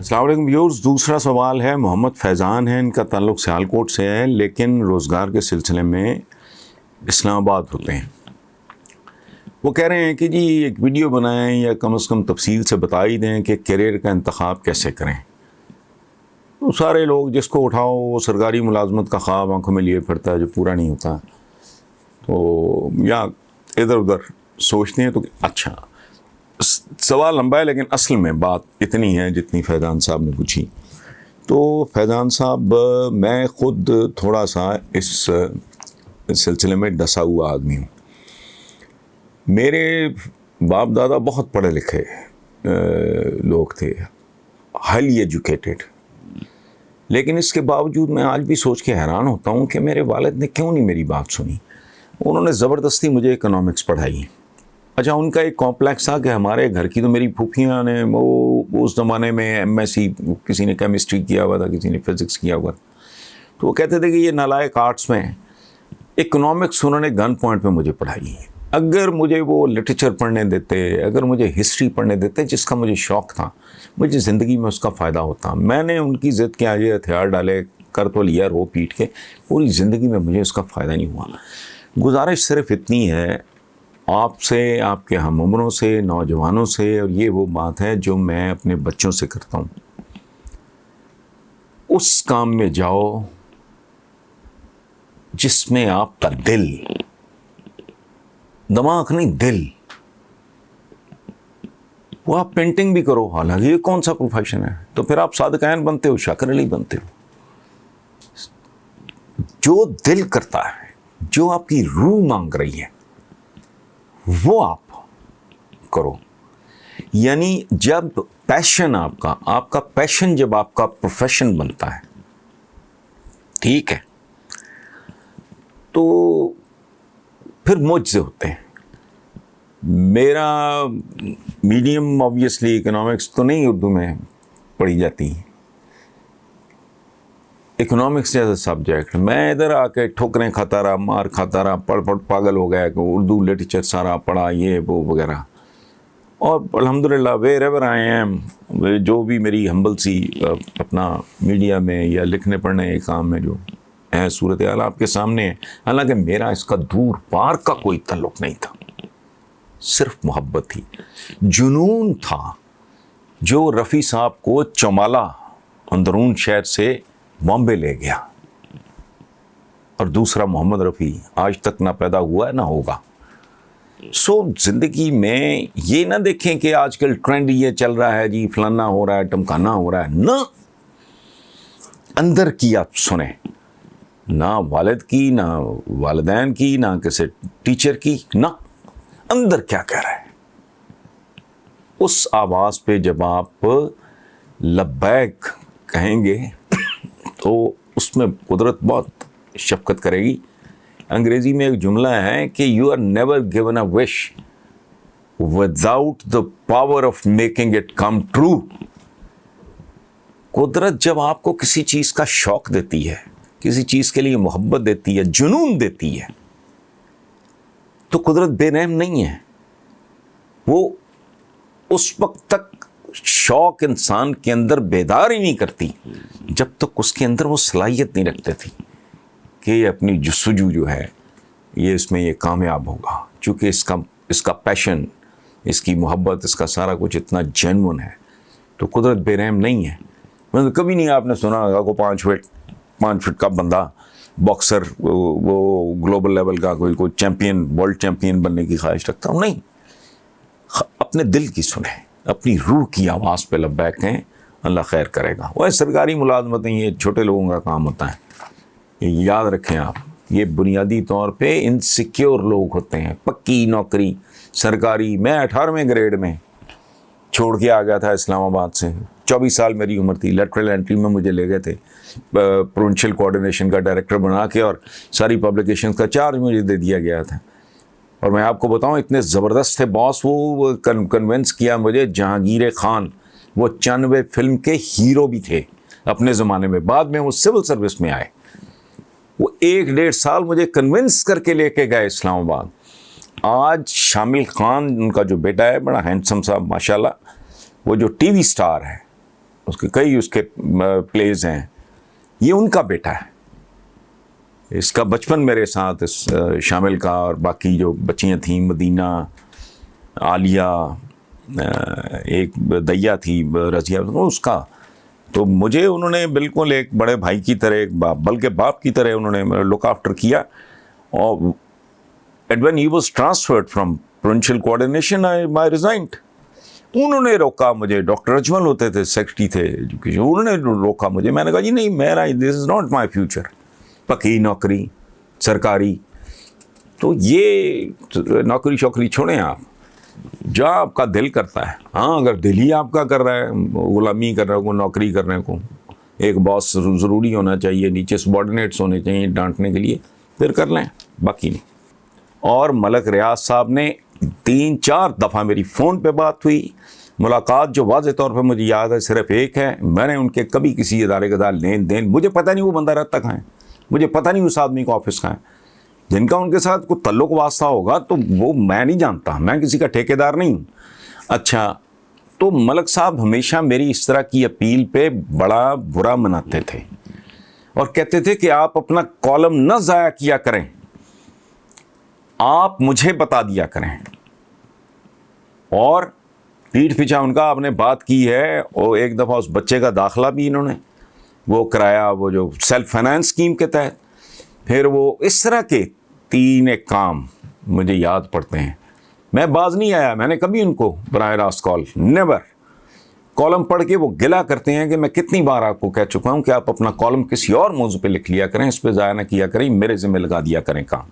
السلام علیکم ویورز. دوسرا سوال ہے محمد فیضان ہے، ان کا تعلق سیالکوٹ سے ہے لیکن روزگار کے سلسلے میں اسلام آباد ہوتے ہیں. وہ کہہ رہے ہیں کہ جی ایک ویڈیو بنائیں یا کم از کم تفصیل سے بتا ہی دیں کہ کیریئر کا انتخاب کیسے کریں. تو سارے لوگ جس کو اٹھاؤ وہ سرکاری ملازمت کا خواب آنکھوں میں لیے پھرتا ہے جو پورا نہیں ہوتا، تو یا ادھر ادھر سوچتے ہیں. تو اچھا سوال لمبا ہے لیکن اصل میں بات اتنی ہے جتنی فیضان صاحب نے پوچھی. تو فیضان صاحب، میں خود تھوڑا سا اس سلسلے میں ڈسا ہوا آدمی ہوں. میرے باپ دادا بہت پڑھے لکھے لوگ تھے، ہائیلی ایجوکیٹڈ، لیکن اس کے باوجود میں آج بھی سوچ کے حیران ہوتا ہوں کہ میرے والد نے کیوں نہیں میری بات سنی. انہوں نے زبردستی مجھے اکنامکس پڑھائی. اچھا، ان کا ایک کمپلیکس تھا کہ ہمارے گھر کی تو میری پھوپھیاں نے وہ اس زمانے میں ایم ایس سی، کسی نے کیمسٹری کیا ہوا تھا، کسی نے فزکس کیا ہوا تھا، تو وہ کہتے تھے کہ یہ نالائق آرٹس میں. اکنامکس انہوں نے گن پوائنٹ پہ مجھے پڑھائی. اگر مجھے وہ لٹریچر پڑھنے دیتے، اگر مجھے ہسٹری پڑھنے دیتے جس کا مجھے شوق تھا، مجھے زندگی میں اس کا فائدہ ہوتا. میں نے ان کی ضد کے آگے ہتھیار ڈالے، کر تو لیا رو پیٹ کے، پوری زندگی میں مجھے اس کا فائدہ نہیں ہوا. گزارش صرف اتنی ہے آپ سے، آپ کے ہم عمروں سے، نوجوانوں سے، اور یہ وہ بات ہے جو میں اپنے بچوں سے کرتا ہوں، اس کام میں جاؤ جس میں آپ کا دل، دماغ نہیں دل. وہ آپ پینٹنگ بھی کرو، حالانکہ یہ کون سا پروفیشن ہے، تو پھر آپ صادقین بنتے ہو، شاکر علی بنتے ہو. جو دل کرتا ہے، جو آپ کی روح مانگ رہی ہے، وہ آپ کرو. یعنی جب پیشن آپ کا پیشن جب آپ کا پروفیشن بنتا ہے، ٹھیک ہے، تو پھر معجزے ہوتے ہیں. میرا میڈیم آبویسلی اکنامکس تو نہیں اردو میں پڑھی جاتی. اکنامکس جیسا سبجیکٹ میں ادھر آ کے ٹھوکریں کھاتا رہا، مار کھاتا رہا، پڑھ پاگل ہو گیا کہ اردو لٹریچر سارا پڑھا، یہ وہ وغیرہ. اور الحمدللہ ویر ایور آئی ایم، جو بھی میری ہمبل سی اپنا میڈیا میں یا لکھنے پڑھنے کے کام میں جو ہے صورتحال آپ کے سامنے ہے. حالانکہ میرا اس کا دور پار کا کوئی تعلق نہیں تھا، صرف محبت تھی، جنون تھا جو رفیع صاحب کو چومالہ اندرون شہر سے بامبے لے گیا. اور دوسرا محمد رفیع آج تک نہ پیدا ہوا ہے نہ ہوگا. زندگی میں یہ نہ دیکھیں کہ آج کل ٹرینڈ یہ چل رہا ہے جی فلانا ہو رہا ہے، ٹمکانا ہو رہا ہے. نہ اندر کی آپ سنیں، نہ والد کی، نہ والدین کی، نہ کسی ٹیچر کی، نہ اندر کیا کہہ رہا ہے. اس آواز پہ جب آپ لبیک کہیں گے تو اس میں قدرت بہت شفقت کرے گی. انگریزی میں ایک جملہ ہے کہ you are never given a wish without the power of making it come true. قدرت جب آپ کو کسی چیز کا شوق دیتی ہے، کسی چیز کے لیے محبت دیتی ہے، جنون دیتی ہے، تو قدرت بے رحم نہیں ہے. وہ اس وقت تک شوق انسان کے اندر بیدار ہی نہیں کرتی جب تک اس کے اندر وہ صلاحیت نہیں رکھتے تھی کہ یہ اپنی جستجو جو ہے یہ اس میں یہ کامیاب ہوگا. چونکہ اس کا پیشن، اس کی محبت، اس کا سارا کچھ اتنا جینون ہے، تو قدرت بے رحم نہیں ہے. کبھی نہیں آپ نے سنا ہوگا کو 5 فٹ کا بندہ باکسر وہ گلوبل لیول کا کوئی چیمپئن، ورلڈ چیمپئن بننے کی خواہش رکھتا ہوں. نہیں، اپنے دل کی سنیں، اپنی روح کی آواز پہ لبیک کہیں، اللہ خیر کرے گا. وہ سرکاری ملازمتیں یہ چھوٹے لوگوں کا کام ہوتا ہے، یہ یاد رکھیں آپ. یہ بنیادی طور پہ انسیکیور لوگ ہوتے ہیں. پکی نوکری سرکاری، میں 18ویں گریڈ میں چھوڑ کے آ گیا تھا اسلام آباد سے. 24 سال میری عمر تھی. لیٹرل انٹری میں مجھے لے گئے تھے، پروونشل کوآرڈینیشن کا ڈائریکٹر بنا کے، اور ساری پبلیکیشن کا چارج مجھے دے دیا گیا تھا. اور میں آپ کو بتاؤں اتنے زبردست تھے باس، وہ کنونس کیا مجھے. جہانگیر خان وہ 94 فلم کے ہیرو بھی تھے اپنے زمانے میں، بعد میں وہ سول سروس میں آئے. وہ 1-1.5 سال مجھے کنونس کر کے لے کے گئے اسلام آباد. آج شامل خان ان کا جو بیٹا ہے، بڑا ہینڈسم صاحب ماشاءاللہ، وہ جو ٹی وی سٹار ہے، اس کے کئی اس کے پلیز ہیں، یہ ان کا بیٹا ہے. اس کا بچپن میرے ساتھ شامل کا، اور باقی جو بچیاں تھیں، مدینہ، عالیہ، ایک دیا تھی رضیہ، اس کا. تو مجھے انہوں نے بالکل ایک بڑے بھائی کی طرح، ایک بلکہ باپ کی طرح انہوں نے لک آفٹر کیا. اور and when he was transferred from provincial coordination I resigned. انہوں نے روکا مجھے، ڈاکٹر اجمل ہوتے تھے، سیکرٹری تھے ایجوکیشن، انہوں نے روکا مجھے. میں نے کہا جی نہیں، میرا دس از ناٹ مائی فیوچر، پکی نوکری سرکاری. تو یہ نوکری شوکری چھوڑیں آپ، جہاں آپ کا دل کرتا ہے. ہاں اگر دل ہی آپ کا کر رہا ہے غلامی کر رہا ہے، نوکری کرنے کو، ایک باس ضروری ہونا چاہیے، نیچے سبارڈینیٹس ہونے چاہیے ڈانٹنے کے لیے، پھر کر لیں، باقی نہیں. اور ملک ریاض صاحب نے 3-4 دفعہ میری فون پہ بات ہوئی. ملاقات جو واضح طور پہ مجھے یاد ہے صرف ایک ہے. میں نے ان کے کبھی کسی ادارے کے ساتھ لین دین، مجھے پتہ نہیں وہ بندہ رہتا کہاں ہے، مجھے پتہ نہیں اس آدمی کا آفس کہاں ہے. جن کا ان کے ساتھ کوئی تعلق واسطہ ہوگا تو وہ میں نہیں جانتا، میں کسی کا ٹھیکیدار نہیں ہوں. اچھا، تو ملک صاحب ہمیشہ میری اس طرح کی اپیل پہ بڑا برا مناتے تھے، اور کہتے تھے کہ آپ اپنا کالم نہ ضائع کیا کریں، آپ مجھے بتا دیا کریں. اور پیٹھ پیچھا ان کا آپ نے بات کی ہے. اور ایک دفعہ اس بچے کا داخلہ بھی انہوں نے وہ کرایا، وہ جو سیلف فائنانس اسکیم کے تحت. پھر وہ اس طرح کے 3 کام مجھے یاد پڑتے ہیں. میں باز نہیں آیا، میں نے کبھی ان کو براہ راست کال، نیور. کالم پڑھ کے وہ گلا کرتے ہیں کہ میں کتنی بار آپ کو کہہ چکا ہوں کہ آپ اپنا کالم کسی اور موضوع پہ لکھ لیا کریں، اس پہ ضائع نہ کیا کریں، میرے ذمہ لگا دیا کریں کام.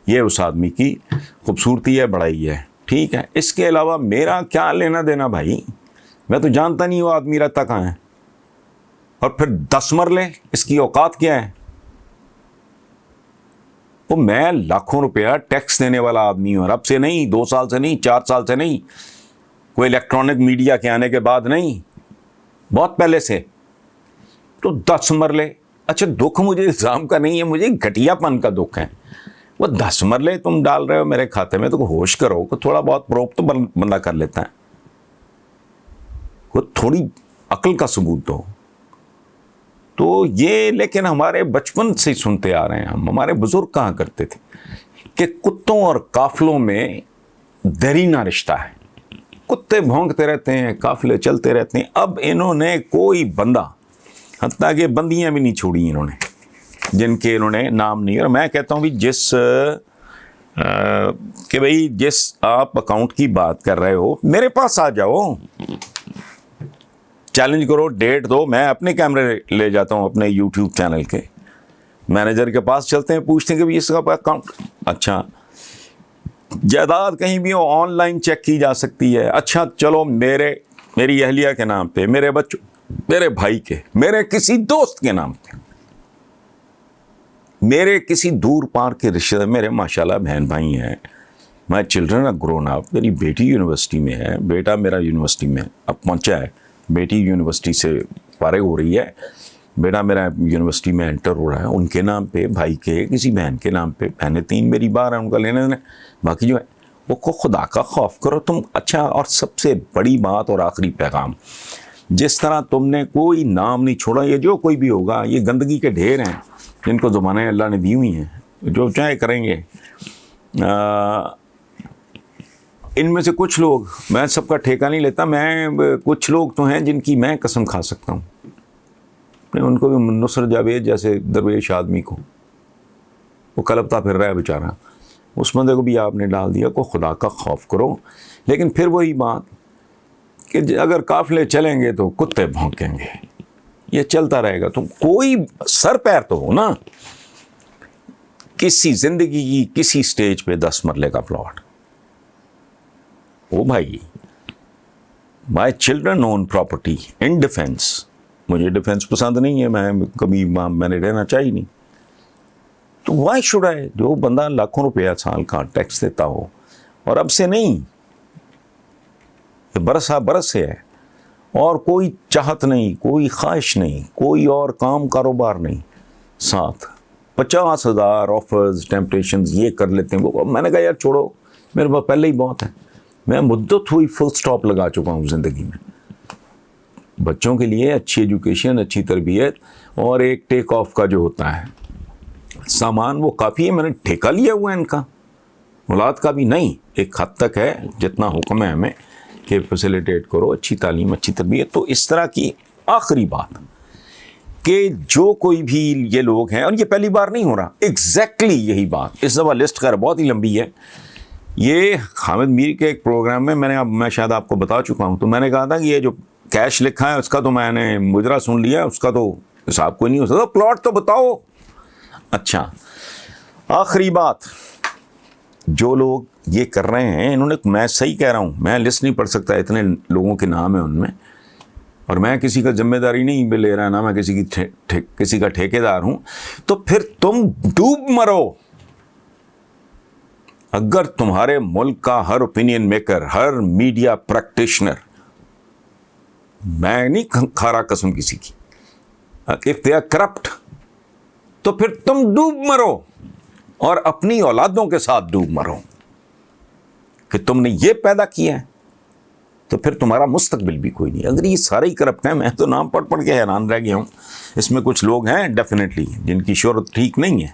یہ اس آدمی کی خوبصورتی ہے، بڑائی ہے. ٹھیک ہے، اس کے علاوہ میرا کیا لینا دینا بھائی؟ میں تو جانتا نہیں وہ آدمی رہتا کہاں ہے. اور پھر 10 مرلے، اس کی اوقات کیا ہے؟ وہ میں لاکھوں روپیہ ٹیکس دینے والا آدمی ہوں، اور اب سے نہیں، 2 سال سے نہیں، 4 سال سے نہیں، کوئی الیکٹرانک میڈیا کے آنے کے بعد نہیں، بہت پہلے سے. تو 10 مرلے. اچھا، دکھ مجھے الزام کا نہیں ہے، مجھے گھٹیا پن کا دکھ ہے. وہ 10 مرلے تم ڈال رہے ہو میرے کھاتے میں، تو ہوش کرو کہ تھوڑا بہت پروپ تو بندہ کر لیتا ہے. وہ تھوڑی عقل کا ثبوت دو. تو یہ لیکن ہمارے بچپن سے سنتے آ رہے ہیں، ہمارے بزرگ کہاں کرتے تھے کہ کتوں اور قافلوں میں دیرینہ رشتہ ہے. کتے بھونکتے رہتے ہیں، قافلے چلتے رہتے ہیں. اب انہوں نے کوئی بندہ، حتیٰ کہ بندیاں بھی نہیں چھوڑی انہوں نے، جن کے انہوں نے نام نہیں. اور میں کہتا ہوں بھی کہ بھئی جس آپ اکاؤنٹ کی بات کر رہے ہو، میرے پاس آ جاؤ، چیلنج کرو، ڈیٹ دو. میں اپنے کیمرے لے جاتا ہوں اپنے یوٹیوب چینل کے، مینیجر کے پاس چلتے ہیں، پوچھتے ہیں کہ اس کا اکاؤنٹ. اچھا، جائیداد کہیں بھی آن لائن چیک کی جا سکتی ہے. اچھا چلو، میری اہلیہ کے نام پہ، میرے بچوں، میرے بھائی کے، میرے کسی دوست کے نام پہ، میرے کسی دور پار کے رشتے، میرے ماشاءاللہ بہن بھائی ہیں. My children are grown up. میری بیٹی یونیورسٹی میں ہے، بیٹا میرا یونیورسٹی میں اب پہنچا ہے، بیٹی یونیورسٹی سے فارغ ہو رہی ہے، بیٹا میرا یونیورسٹی میں انٹر ہو رہا ہے. ان کے نام پہ، بھائی کے، کسی بہن کے نام پہ، بہنیں 3 میری باہر ہیں، ان کا لینے دینے. باقی جو ہے وہ کو خدا کا خوف کرو تم. اچھا، اور سب سے بڑی بات اور آخری پیغام، جس طرح تم نے کوئی نام نہیں چھوڑا، یہ جو کوئی بھی ہوگا، یہ گندگی کے ڈھیر ہیں جن کو زبانیں اللہ نے دی ہوئی ہیں، جو چاہے کریں گے. ان میں سے کچھ لوگ، میں سب کا ٹھیکہ نہیں لیتا، میں کچھ لوگ تو ہیں جن کی میں قسم کھا سکتا ہوں. ان کو بھی نصرت جاوید جیسے درویش آدمی کو، وہ کلپتا پھر رہا ہے بیچارہ، اس بندے کو بھی آپ نے ڈال دیا. کو خدا کا خوف کرو. لیکن پھر وہی بات کہ اگر قافلے چلیں گے تو کتے بھونکیں گے، یہ چلتا رہے گا. تو کوئی سر پیر تو ہو نا. کسی زندگی کی کسی سٹیج پہ 10 مرلے کا پلاٹ، او بھائی، my children own property in defence. مجھے ڈیفینس پسند نہیں ہے، میں کبھی میں نے رہنا چاہیے نہیں. تو وائی شوڈ آئی؟ جو بندہ لاکھوں روپیہ سال کا ٹیکس دیتا ہو، اور اب سے نہیں، یہ برس سے ہے، اور کوئی چاہت نہیں، کوئی خواہش نہیں، کوئی اور کام کاروبار نہیں، ساتھ 50,000 آفرز، ٹیمپٹیشنز، یہ کر لیتے ہیں وہ. میں نے کہا یار چھوڑو، میرے پاس پہلے ہی بہت ہے. میں مدت ہوئی فل سٹاپ لگا چکا ہوں زندگی میں. بچوں کے لیے اچھی ایجوکیشن، اچھی تربیت اور ایک ٹیک آف کا جو ہوتا ہے سامان وہ کافی ہے. میں نے ٹھیکہ لیا ہوا ہے ان کا، اولاد کا بھی نہیں، ایک حد تک ہے جتنا حکم ہے ہمیں کہ فیسیلیٹیٹ کرو اچھی تعلیم، اچھی تربیت. تو اس طرح کی آخری بات کہ جو کوئی بھی یہ لوگ ہیں، اور یہ پہلی بار نہیں ہو رہا، ایگزیکٹلی یہی بات اس دفعہ لسٹ خیر بہت ہی لمبی ہے. یہ حامد میر کے ایک پروگرام میں میں شاید آپ کو بتا چکا ہوں، تو میں نے کہا تھا کہ یہ جو کیش لکھا ہے اس کا تو میں نے مجرا سن لیا، اس کا تو حساب کوئی نہیں ہو سکتا، پلاٹ تو بتاؤ. اچھا آخری بات، جو لوگ یہ کر رہے ہیں انہوں نے، میں صحیح کہہ رہا ہوں، میں لسٹ نہیں پڑھ سکتا، اتنے لوگوں کے نام ہیں ان میں، اور میں کسی کا ذمہ داری نہیں لے رہا، نہ میں کسی کا ٹھیکیدار ہوں. تو پھر تم ڈوب مرو. اگر تمہارے ملک کا ہر اوپینین میکر، ہر میڈیا پریکٹیشنر، میں نہیں کھا رہا قسم کسی کی، if they are corrupt، تو پھر تم ڈوب مرو اور اپنی اولادوں کے ساتھ ڈوب مرو کہ تم نے یہ پیدا کیا ہے، تو پھر تمہارا مستقبل بھی کوئی نہیں. اگر یہ سارے ہی کرپٹ ہیں، میں تو نام پڑھ کے حیران رہ گیا ہوں. اس میں کچھ لوگ ہیں ڈیفینیٹلی جن کی شہرت ٹھیک نہیں ہے،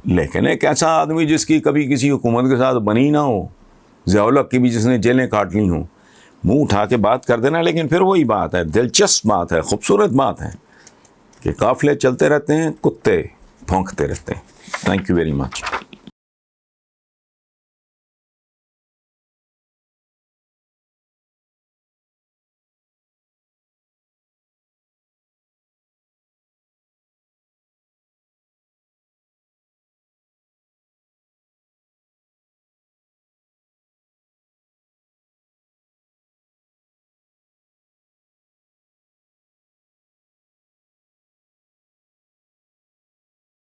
لیکن ایک ایسا آدمی جس کی کبھی کسی حکومت کے ساتھ بنی نہ ہو، ضیاء الحق کی بھی جس نے جیلیں کاٹ لی ہوں، منہ اٹھا کے بات کر دینا. لیکن پھر وہی بات ہے، دلچسپ بات ہے، خوبصورت بات ہے کہ قافلے چلتے رہتے ہیں، کتے بھونکتے رہتے ہیں. Thank you very much.